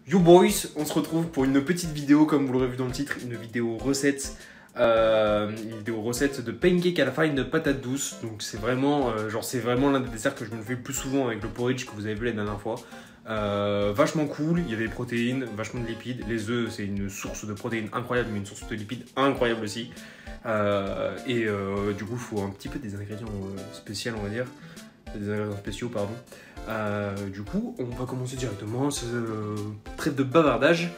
Yo boys, on se retrouve pour une petite vidéo, comme vous l'aurez vu dans le titre, une vidéo recette. De pancake à la farine de patates douces. Donc c'est vraiment, c'est vraiment l'un des desserts que je me fais le plus souvent avec le porridge que vous avez vu la dernière fois. Vachement cool, il y a des protéines, vachement de lipides. Les œufs, c'est une source de protéines incroyable, mais une source de lipides incroyable aussi. Du coup, il faut un petit peu des ingrédients spéciaux, on va dire. Des ingrédients spéciaux, pardon. Du coup, on va commencer directement. Trêve de bavardage.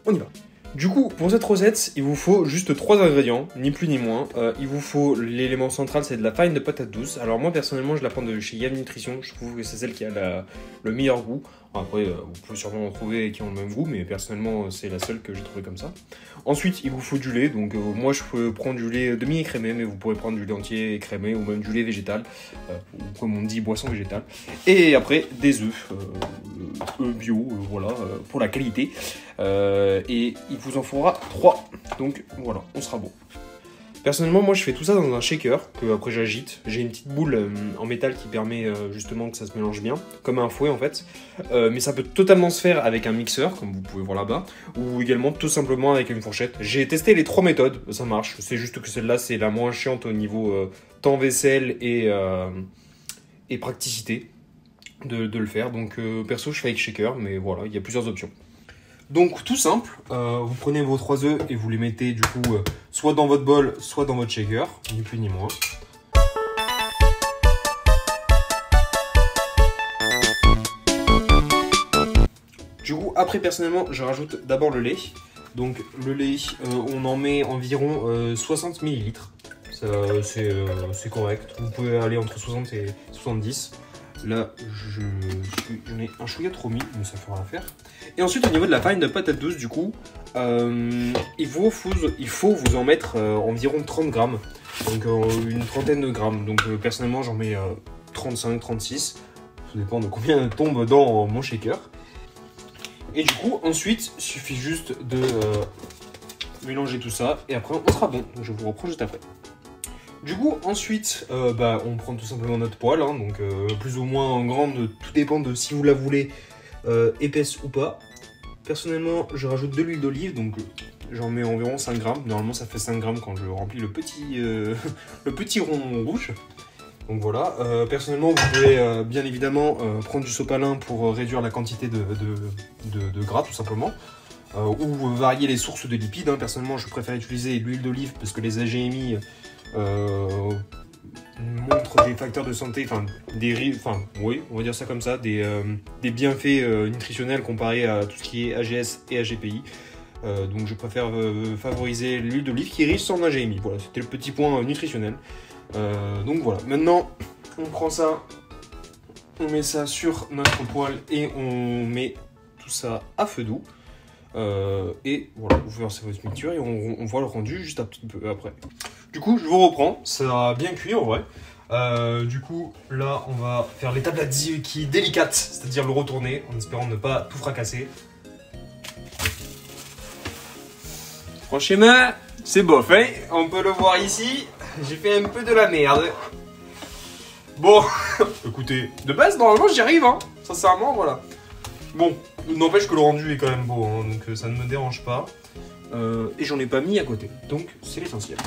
On y va. Du coup, pour cette recette, il vous faut juste 3 ingrédients, ni plus ni moins. Il vous faut l'élément central, c'est de la farine de patate douce. Alors moi, personnellement, je la prends de chez Yam Nutrition. Je trouve que c'est celle qui a le meilleur goût. Après, vous pouvez sûrement en trouver qui ont le même goût, mais personnellement, c'est la seule que j'ai trouvée comme ça. Ensuite, il vous faut du lait. Donc moi, je peux prendre du lait demi-écrémé, mais vous pourrez prendre du lait entier écrémé ou même du lait végétal, ou comme on dit, boisson végétale. Et après, des œufs, bio, voilà, pour la qualité. Et il vous en faudra 3. Donc voilà, on sera bon. Personnellement, moi je fais tout ça dans un shaker que après j'agite. J'ai une petite boule en métal qui permet justement que ça se mélange bien, comme un fouet en fait. Mais ça peut totalement se faire avec un mixeur, comme vous pouvez voir là-bas, ou également tout simplement avec une fourchette. J'ai testé les 3 méthodes, ça marche. C'est juste que celle-là c'est la moins chiante au niveau temps vaisselle et praticité de le faire. Donc perso je fais avec shaker, mais voilà, il y a plusieurs options. Donc tout simple, vous prenez vos 3 œufs et vous les mettez du coup soit dans votre bol, soit dans votre shaker, ni plus ni moins. Du coup après personnellement je rajoute d'abord le lait. Donc le lait on en met environ 60 ml. C'est correct, vous pouvez aller entre 60 et 70. Là, j'en ai un chouïa trop mis, mais ça fera l'affaire. Et ensuite, au niveau de la farine de patate douce, du coup, il faut vous en mettre environ 30 grammes. Donc, une trentaine de grammes. Donc, personnellement, j'en mets 35, 36. Ça dépend de combien tombe dans mon shaker. Et du coup, ensuite, il suffit juste de mélanger tout ça. Et après, on sera bon. Donc, je vous reprends juste après. Du coup, ensuite, on prend tout simplement notre poêle, hein, donc plus ou moins grande, tout dépend de si vous la voulez épaisse ou pas. Personnellement, je rajoute de l'huile d'olive, donc j'en mets environ 5 grammes. Normalement, ça fait 5 grammes quand je remplis le petit rond rouge. Donc voilà, personnellement, vous pouvez bien évidemment prendre du sopalin pour réduire la quantité de gras, tout simplement. Ou varier les sources de lipides. Hein. Personnellement, je préfère utiliser l'huile d'olive parce que les AGMI montrent des facteurs de santé, oui, on va dire ça comme ça, des bienfaits nutritionnels comparés à tout ce qui est AGS et AGPI. Donc je préfère favoriser l'huile d'olive qui est riche en AGMI. Voilà, c'était le petit point nutritionnel. Donc voilà, maintenant on prend ça, on met ça sur notre poêle et on met tout ça à feu doux. Et voilà, vous versez votre mixture et on voit le rendu juste un petit peu après. Du coup, je vous reprends, ça a bien cuit en vrai. Du coup, là, on va faire l'étape qui est délicate, c'est-à-dire le retourner, en espérant ne pas tout fracasser. Franchement, c'est bof, hein. On peut le voir ici, j'ai fait un peu de la merde. Bon, écoutez, de base, normalement, j'y arrive, hein. Sincèrement, voilà. Bon, n'empêche que le rendu est quand même beau, hein, donc ça ne me dérange pas. Et j'en ai pas mis à côté, donc c'est l'essentiel.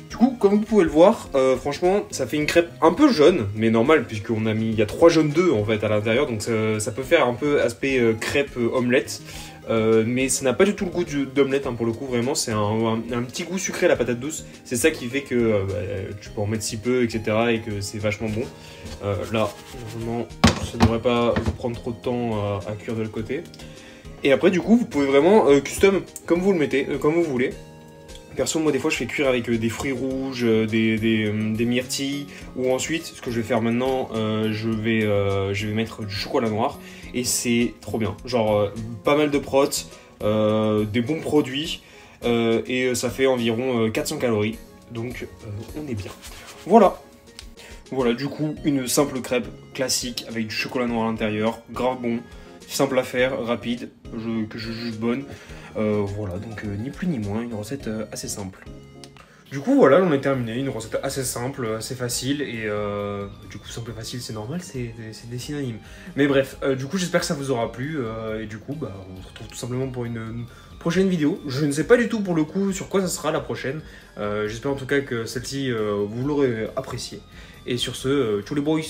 Du coup, comme vous pouvez le voir, franchement, ça fait une crêpe un peu jaune, mais normal, puisqu'on a mis, il y a 3 jaunes d'œufs en fait à l'intérieur, donc ça peut faire un peu aspect crêpe omelette. Mais ça n'a pas du tout le goût d'omelette, hein, pour le coup, vraiment, c'est un petit goût sucré à la patate douce. C'est ça qui fait que tu peux en mettre si peu, etc. et que c'est vachement bon. Là, normalement, ça ne devrait pas vous prendre trop de temps à cuire de l'autre côté. Et après, du coup, vous pouvez vraiment custom, comme vous le mettez, comme vous voulez. Perso, moi, des fois, je fais cuire avec des fruits rouges, des myrtilles. Ou ensuite, ce que je vais faire maintenant, je vais mettre du chocolat noir. Et c'est trop bien. Genre, pas mal de protes, des bons produits. Et ça fait environ 400 calories. Donc, on est bien. Voilà. Voilà, du coup, une simple crêpe classique avec du chocolat noir à l'intérieur. Grave bon. Simple à faire, rapide, que je juge bonne. Voilà, donc ni plus ni moins, une recette assez simple. Du coup, voilà, on a terminé. Une recette assez simple, assez facile. Et du coup, simple et facile, c'est normal, c'est des synonymes. Mais bref, du coup, j'espère que ça vous aura plu. Et du coup, bah, on se retrouve tout simplement pour une prochaine vidéo. Je ne sais pas du tout pour le coup sur quoi ça sera la prochaine. J'espère en tout cas que celle-ci, vous l'aurez appréciée. Et sur ce, tous les boys!